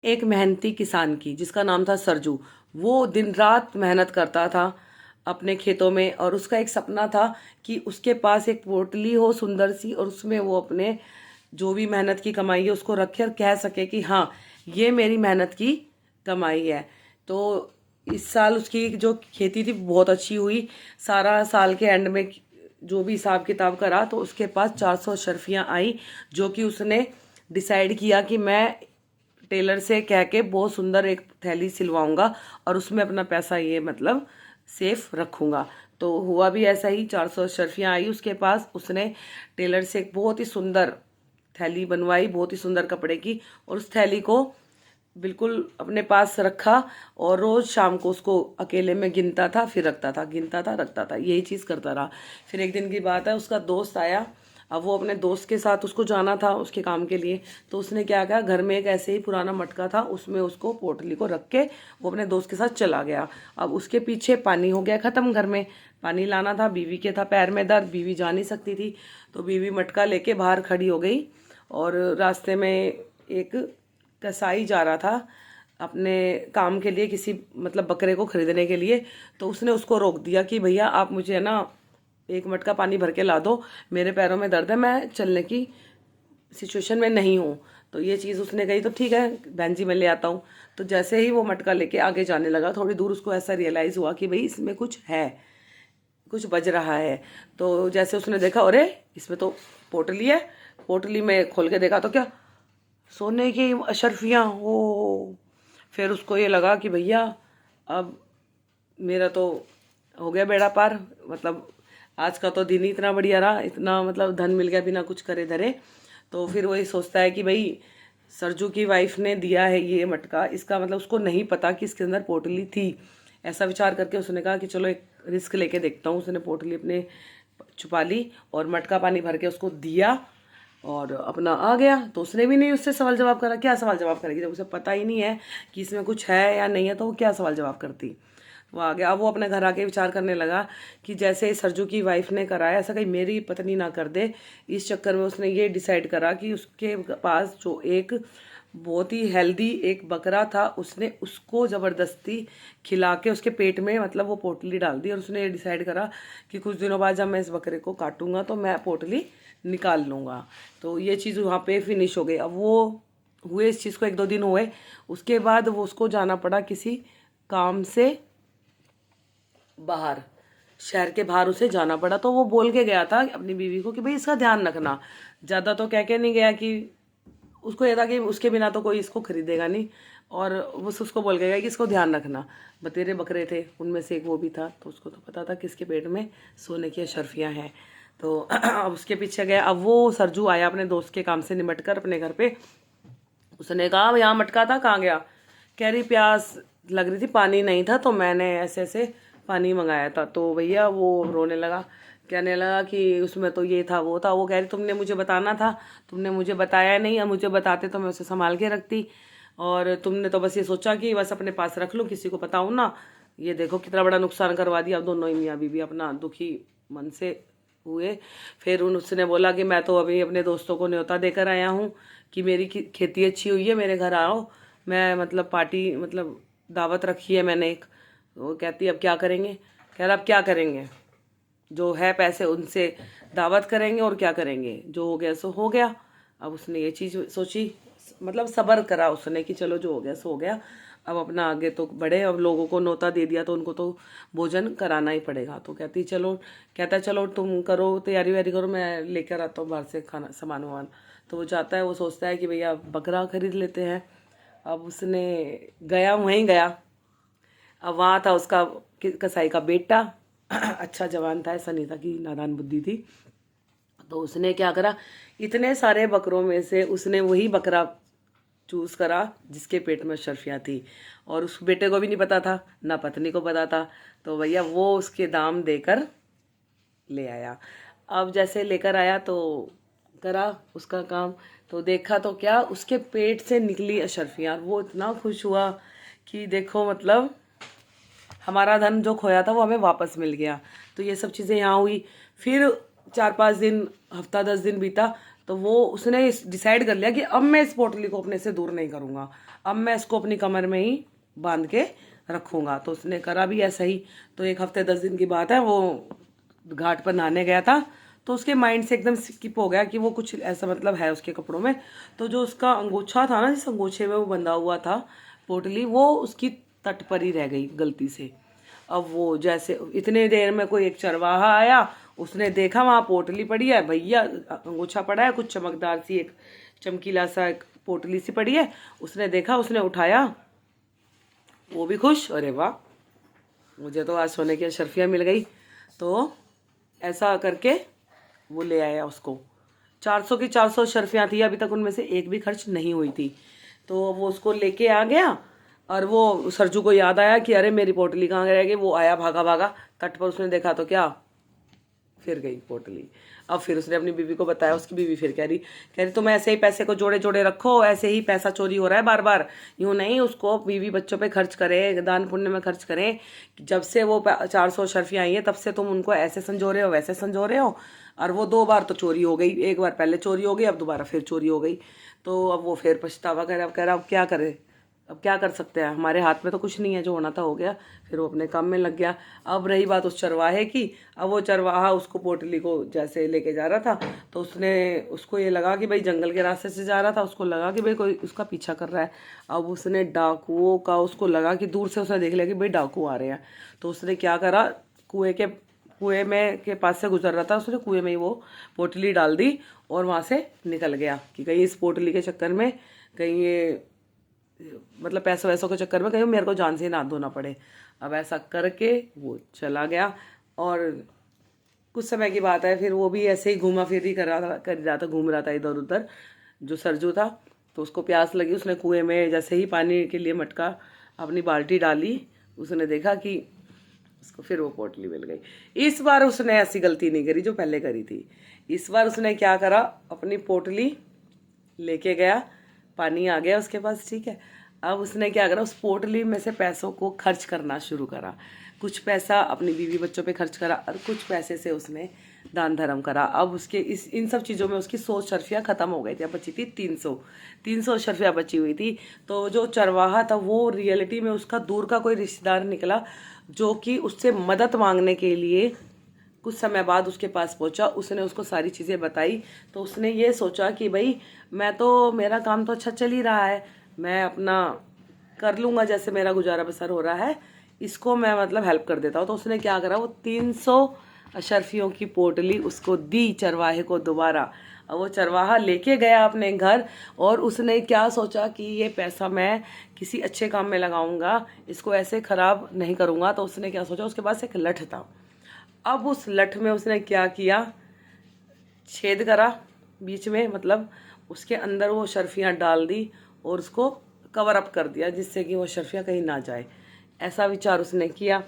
एक मेहनती किसान की जिसका नाम था सरजू। वो दिन रात मेहनत करता था अपने खेतों में, और उसका एक सपना था कि उसके पास एक पोटली हो सुंदर सी, और उसमें वो अपने जो भी मेहनत की कमाई है उसको रखे और कह सके कि हाँ, ये मेरी मेहनत की कमाई है। तो इस साल उसकी जो खेती थी बहुत अच्छी हुई। सारा साल के एंड में जो भी हिसाब किताब करा तो उसके पास 400 अशर्फियाँ आई, जो कि उसने डिसाइड किया कि मैं टेलर से कह के बहुत सुंदर एक थैली सिलवाऊंगा और उसमें अपना पैसा ये मतलब सेफ रखूंगा। तो हुआ भी ऐसा ही, 400 शर्फियाँ आई उसके पास। उसने टेलर से एक बहुत ही सुंदर थैली बनवाई, बहुत ही सुंदर कपड़े की, और उस थैली को बिल्कुल अपने पास रखा, और रोज शाम को उसको अकेले में गिनता था, फिर रखता था, गिनता था, रखता था, यही चीज़ करता रहा। फिर एक दिन की बात है, उसका दोस्त आया। अब वो अपने दोस्त के साथ उसको जाना था उसके काम के लिए, तो उसने क्या किया, घर में एक ऐसे ही पुराना मटका था, उसमें उसको पोटली को रख के वो अपने दोस्त के साथ चला गया। अब उसके पीछे पानी हो गया ख़त्म, घर में पानी लाना था। बीवी के था पैर में दर्द, बीवी जा नहीं सकती थी, तो बीवी मटका लेके बाहर खड़ी हो गई। और रास्ते में एक कसाई जा रहा था अपने काम के लिए, किसी मतलब बकरे को खरीदने के लिए। तो उसने उसको रोक दिया कि भैया आप मुझे ना एक मटका पानी भर के ला दो, मेरे पैरों में दर्द है, मैं चलने की सिचुएशन में नहीं हूँ। तो ये चीज़ उसने कही, तो ठीक है बहन जी मैं ले आता हूँ। तो जैसे ही वो मटका लेके आगे जाने लगा, थोड़ी दूर उसको ऐसा रियलाइज़ हुआ कि भाई इसमें कुछ है, कुछ बज रहा है। तो जैसे उसने देखा, अरे इसमें तो पोटली है। पोटली में खोल के देखा तो क्या, सोने की अशर्फियाँ हो। फिर उसको ये लगा कि भैया अब मेरा तो हो गया बेड़ा पार, मतलब आज का तो दिन ही इतना बढ़िया रहा, इतना मतलब धन मिल गया बिना कुछ करे धरे। तो फिर वही सोचता है कि भाई सरजू की वाइफ ने दिया है ये मटका, इसका मतलब उसको नहीं पता कि इसके अंदर पोटली थी। ऐसा विचार करके उसने कहा कि चलो एक रिस्क लेके देखता हूँ। उसने पोटली अपने छुपा ली और मटका पानी भर के उसको दिया और अपना आ गया। तो उसने भी नहीं उससे सवाल जवाब करा, क्या सवाल जवाब करेगी जब उसे पता ही नहीं है कि इसमें कुछ है या नहीं है, तो वो क्या सवाल जवाब करती। वो आ गया। अब वो अपने घर आके विचार करने लगा कि जैसे सरजू की वाइफ ने कराया, ऐसा कहीं मेरी पत्नी ना कर दे। इस चक्कर में उसने ये डिसाइड करा कि उसके पास जो एक बहुत ही हेल्दी एक बकरा था, उसने उसको ज़बरदस्ती खिला के उसके पेट में मतलब वो पोटली डाल दी। और उसने ये डिसाइड करा कि कुछ दिनों बाद जब मैं इस बकरे को काटूंगा तो मैं पोटली निकाल लूँगा। तो ये चीज़ वहाँ पे फिनिश हो गई। अब वो हुए इस चीज़ को 1-2 दिन हुए, उसके बाद वो उसको जाना पड़ा किसी काम से बाहर, शहर के बाहर उसे जाना पड़ा। तो वो बोल के गया था अपनी बीवी को कि भाई इसका ध्यान रखना। ज़्यादा तो कह के नहीं गया, कि उसको ये था कि उसके बिना तो कोई इसको खरीदेगा नहीं, और वो उसको बोल के गया कि इसको ध्यान रखना। बतेरे बकरे थे, उनमें से एक वो भी था, तो उसको तो पता था कि इसके पेट में सोने की अशर्फियाँ हैं। तो अब उसके पीछे गया। अब वो सरजू आया अपने दोस्त के काम से निमट कर अपने घर पे। उसने कहा यहाँ मटका था, कहाँ गया? कह रही प्यास लग रही थी, पानी नहीं था, तो मैंने ऐसे ऐसे पानी मंगाया था। तो भैया वो रोने लगा, कहने लगा कि उसमें तो ये था वो था। वो कह रही तुमने मुझे बताना था, तुमने मुझे बताया नहीं, या मुझे बताते तो मैं उसे संभाल के रखती, और तुमने तो बस ये सोचा कि बस अपने पास रख लूँ, किसी को बताऊँ ना। ये देखो कितना बड़ा नुकसान करवा दिया। अब दोनों ही मियाँ बीवी अपना दुखी मन से हुए। फिर उसने बोला कि मैं तो अभी अपने दोस्तों को न्योता देकर आया हूँ कि मेरी खेती अच्छी हुई है, मेरे घर आओ, मैं मतलब पार्टी मतलब दावत रखी है मैंने एक। वो कहती अब क्या करेंगे? कह रहा अब क्या करेंगे, जो है पैसे उनसे दावत करेंगे, और क्या करेंगे, जो हो गया सो हो गया। अब उसने ये चीज़ सोची, मतलब सब्र करा उसने कि चलो जो हो गया सो हो गया, अब अपना आगे तो बढ़े। अब लोगों को न्योता दे दिया तो उनको तो भोजन कराना ही पड़ेगा। तो कहता है चलो तुम करो तैयारी वैयारी करो, मैं लेकर आता हूँ बाहर से खाना सामान वामान। तो वो जाता है, वो सोचता है कि भैया बकरा खरीद लेते हैं। अब उसने गया, वहीं गया। अब वहाँ था उसका कसाई का बेटा, अच्छा जवान था, ऐसा नहीं था कि नादान बुद्धि थी। तो उसने क्या करा, इतने सारे बकरों में से उसने वही बकरा चूज करा जिसके पेट में शर्फियाँ थी, और उस बेटे को भी नहीं पता था, ना पत्नी को पता था। तो भैया वो उसके दाम देकर ले आया। अब जैसे लेकर आया तो करा उसका काम, तो देखा तो क्या, उसके पेट से निकली अशर्फियाँ। वो इतना खुश हुआ कि देखो मतलब हमारा धन जो खोया था वो हमें वापस मिल गया। तो ये सब चीज़ें यहाँ हुई। फिर 4-5 दिन, हफ्ता 10 दिन बीता, तो वो उसने डिसाइड कर लिया कि अब मैं इस पोटली को अपने से दूर नहीं करूँगा, अब मैं इसको अपनी कमर में ही बांध के रखूँगा। तो उसने करा भी ऐसा ही। तो 1 हफ्ते 10 दिन की बात है, वो घाट पर नहाने गया था, तो उसके माइंड से एकदम स्किप हो गया कि वो कुछ ऐसा मतलब है उसके कपड़ों में। तो जो उसका अंगोछा था ना, जिस अंगोछे में वो बंधा हुआ था पोटली, वो उसकी तट पर ही रह गई गलती से। अब वो जैसे इतने देर में कोई एक चरवाहा आया, उसने देखा वहाँ पोटली पड़ी है, भैया अंगोछा पड़ा है, कुछ चमकदार सी एक चमकीला सा एक पोटली सी पड़ी है। उसने देखा, उसने उठाया, वो भी खुश, अरे वाह मुझे तो आज सोने की अशर्फियाँ मिल गई। तो ऐसा करके वो ले आया उसको। 400 की 400 शर्फियाँ थी, अभी तक उनमें से एक भी खर्च नहीं हुई थी। तो वो उसको लेके आ गया, और वो सरजू को याद आया कि अरे मेरी पोटली कहाँ रह गई। वो आया भागा भागा तट पर, उसने देखा तो क्या, फिर गई पोटली। अब फिर उसने अपनी बीवी को बताया, उसकी बीवी फिर कह रही तुम ऐसे ही पैसे को जोड़े जोड़े रखो, ऐसे ही पैसा चोरी हो रहा है बार बार, यूँ नहीं, उसको बीवी बच्चों पे खर्च करे, दान पुण्य में खर्च करें। जब से वो 400 शर्फियाँ आई है, तब से तुम उनको ऐसे संजो रहे हो, वैसे संजो रहे हो। और वो 2 बार तो चोरी हो गई, एक बार पहले चोरी हो गई, अब दोबारा फिर चोरी हो गई। तो अब वो फिर पछतावा करे, अब कह रहा अब क्या करे, अब क्या कर सकते हैं, हमारे हाथ में तो कुछ नहीं है, जो होना था हो गया। फिर वो अपने काम में लग गया। अब रही बात उस चरवाहे की। अब वो चरवाहा उसको पोटली को जैसे लेके जा रहा था, तो उसको ये लगा कि भाई जंगल के रास्ते से जा रहा था, उसको लगा कि भाई कोई उसका पीछा कर रहा है। अब उसने डाकुओं का, उसको लगा कि दूर से उसने देख लिया कि भाई डाकू आ रहे हैं। तो उसने क्या करा, कुएं में के पास से गुजर रहा था, उसने कुएं में ही वो पोटली डाल दी और वहाँ से निकल गया कि कहीं इस पोटली के चक्कर में, कहीं ये मतलब पैसों वैसों के चक्कर में कहीं मेरे को जान से ना धोना पड़े। अब ऐसा करके वो चला गया। और कुछ समय की बात है, फिर वो भी ऐसे ही घूमा फिर ही कर रहा था, घूम रहा था इधर उधर, जो सरजू था। तो उसको प्यास लगी, उसने कुएं में जैसे ही पानी के लिए मटका अपनी बाल्टी डाली, उसने देखा कि उसको फिर वो पोटली मिल गई। इस बार उसने ऐसी गलती नहीं करी जो पहले करी थी। इस बार उसने क्या करा, अपनी पोटली लेके गया, पानी आ गया उसके पास, ठीक है। अब उसने क्या करा, उस पोटली में से पैसों को खर्च करना शुरू करा। कुछ पैसा अपनी बीवी बच्चों पे खर्च करा, और कुछ पैसे से उसने दान धर्म करा। अब उसके इन सब चीज़ों में उसकी 100 शर्फियाँ ख़त्म हो गई थी, अब बची थी 300 शर्फियाँ बची हुई थी। तो जो चरवाहा था वो रियलिटी में उसका दूर का कोई रिश्तेदार निकला, जो कि उससे मदद मांगने के लिए कुछ समय बाद उसके पास पहुंचा। उसने उसको सारी चीज़ें बताई। तो उसने ये सोचा कि भाई मैं तो, मेरा काम तो अच्छा चल ही रहा है, मैं अपना कर लूँगा, जैसे मेरा गुजारा बसर हो रहा है, इसको मैं मतलब हेल्प कर देता हूँ। तो उसने क्या करा, वो 300 अशर्फियों की पोटली उसको दी, चरवाहे को दोबारा। और वो चरवाहा लेके गया अपने घर, और उसने क्या सोचा कि ये पैसा मैं किसी अच्छे काम में लगाऊंगा, इसको ऐसे ख़राब नहीं करूँगा। तो उसने क्या सोचा, उसके पास एक लठ था। अब उस लठ में उसने क्या किया, छेद करा बीच में, मतलब उसके अंदर वो शर्फियाँ डाल दी और उसको कवर अप कर दिया, जिससे कि वो शर्फियाँ कहीं ना जाए। ऐसा विचार उसने किया।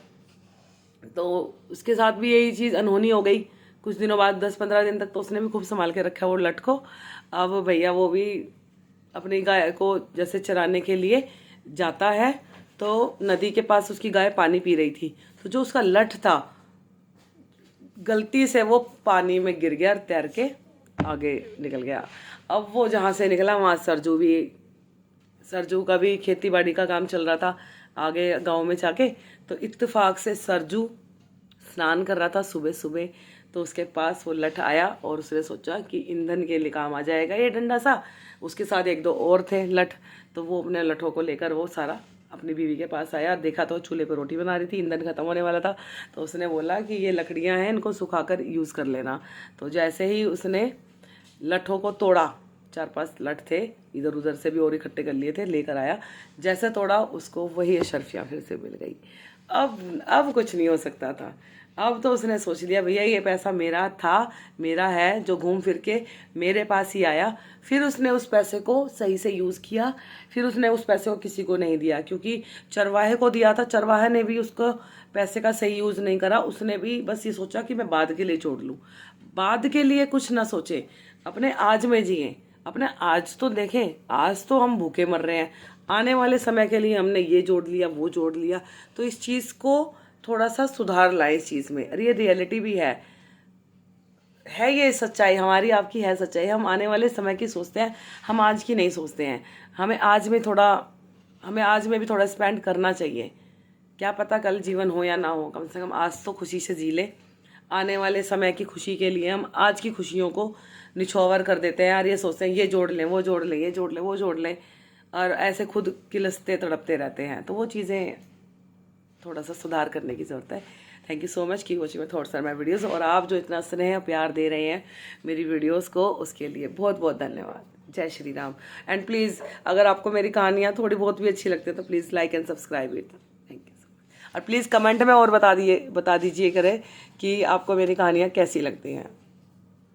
तो उसके साथ भी यही चीज़ अनहोनी हो गई। कुछ दिनों बाद 10-15 दिन तक तो उसने भी खूब संभाल के रखा वो लठ को। अब भैया वो भी अपनी गाय को जैसे चराने के लिए जाता है, तो नदी के पास उसकी गाय पानी पी रही थी, तो जो उसका लठ था गलती से वो पानी में गिर गया और तैर के आगे निकल गया। अब वो जहाँ से निकला वहाँ सरजू का भी खेती बाड़ी का काम चल रहा था आगे गांव में जाके। तो इत्तेफाक से सरजू स्नान कर रहा था सुबह सुबह, तो उसके पास वो लठ आया और उसने सोचा कि ईंधन के लिए काम आ जाएगा ये डंडा सा। उसके साथ 1-2 और थे लठ, तो वो अपने लठों को लेकर वो सारा अपनी बीवी के पास आया। देखा तो चूल्हे पर रोटी बना रही थी, ईंधन खत्म होने वाला था। तो उसने बोला कि ये लकड़ियाँ हैं, इनको सुखाकर यूज़ कर लेना। तो जैसे ही उसने लठों को तोड़ा, 4-5 लठ थे, इधर उधर से भी और इकट्ठे कर लिए थे, लेकर आया। जैसे तोड़ा, उसको वही अशर्फियाँ फिर से मिल गई। अब कुछ नहीं हो सकता था। अब तो उसने सोच लिया भैया ये पैसा मेरा था, मेरा है, जो घूम फिर के मेरे पास ही आया। फिर उसने उस पैसे को सही से यूज़ किया। फिर उसने उस पैसे को किसी को नहीं दिया, क्योंकि चरवाहे को दिया था, चरवाहे ने भी उसको पैसे का सही यूज़ नहीं करा। उसने भी बस ये सोचा कि मैं बाद के लिए छोड़ लूँ। बाद के लिए कुछ ना सोचे, अपने आज में जिए, अपने आज तो देखें। आज तो हम भूखे मर रहे हैं, आने वाले समय के लिए हमने ये जोड़ लिया, वो जोड़ लिया। तो इस चीज़ को थोड़ा सा सुधार लाए इस चीज़ में। अरे ये रियलिटी भी है, ये सच्चाई हमारी आपकी है सच्चाई। हम आने वाले समय की सोचते हैं, हम आज की नहीं सोचते हैं। हमें आज में थोड़ा हमें आज में भी थोड़ा स्पेंड करना चाहिए। क्या पता कल जीवन हो या ना हो, कम से कम आज तो खुशी से जी ले। आने वाले समय की खुशी के लिए हम आज की खुशियों को निछोवर कर देते हैं यार, ये सोचते हैं ये जोड़ लें, वो जोड़ लें, ये जोड़ लें, वो जोड़ लें, और ऐसे खुद किलसते तड़पते रहते हैं। तो वो चीज़ें थोड़ा सा सुधार करने की ज़रूरत है। थैंक यू सो मच की वॉचिंग माई थॉट्स और माई वीडियोस। और आप जो इतना स्नेह प्यार दे रहे हैं मेरी वीडियोस को, उसके लिए बहुत बहुत धन्यवाद। जय श्री राम। एंड प्लीज़ अगर आपको मेरी कहानियाँ थोड़ी बहुत भी अच्छी लगती है तो please like and subscribe it. Thank you so much. और प्लीज़ कमेंट में और बता दीजिए करें कि आपको मेरी कहानियाँ कैसी लगती हैं।